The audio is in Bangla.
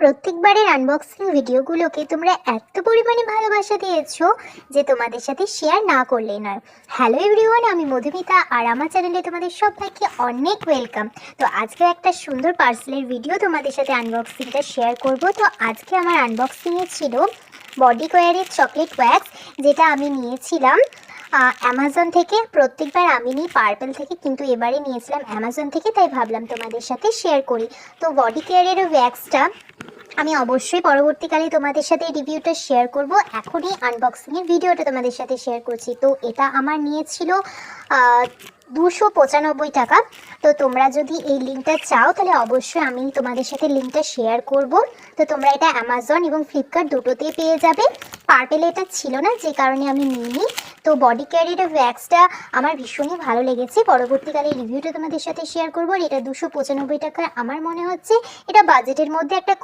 প্রত্যেকবারের আনবক্সিং ভিডিওগুলোকে তোমরা এত পরিমাণে ভালোবাসা দিয়েছো যে তোমাদের সাথে শেয়ার না করলেই নয়। হ্যালো এভরিওয়ান, আমি মধুমিতা আর আমার চ্যানেলে তোমাদের সবাইকে অনেক ওয়েলকাম। তো আজকে একটা সুন্দর পার্সেলের ভিডিও তোমাদের সাথে আনবক্সিংটা শেয়ার করব। তো আজকে আমার আনবক্সিংয়ে ছিল বডি কেয়ারের চকলেট ওয়্যাক্স, যেটা আমি নিয়েছিলাম অ্যামাজন থেকে। প্রত্যেকবার আমি নিই পার্পেল থেকে, কিন্তু এবারে নিয়েছিলাম অ্যামাজন থেকে, তাই ভাবলাম তোমাদের সাথে শেয়ার করি। তো বডি কেয়ারের ওয়্যাক্সটা আমি অবশ্যই পরবর্তীকালে তোমাদের সাথে রিভিউটা শেয়ার করব। এখনই আনবক্সিংয়ের ভিডিওটা তোমাদের সাথে শেয়ার করছি। তো এটা আমার নিয়েছিল 295 টাকা। তো তোমরা যদি এই লিঙ্কটা চাও তাহলে অবশ্যই আমি তোমাদের সাথে লিঙ্কটা শেয়ার করব। তো তোমরা এটা অ্যামাজন এবং ফ্লিপকার্ট দুটোতেই পেয়ে যাবে। পার্পেলে এটা ছিল না, যে কারণে আমি নিইনি। তো বডি কেয়ারের ওয়্যাক্সটা আমার ভীষণই ভালো লেগেছে। পরবর্তীকালে রিভিউটা তোমাদের সাথে শেয়ার করবো। আর এটা 295 টাকা আমার মনে হচ্ছে এটা বাজেটের মধ্যে একটা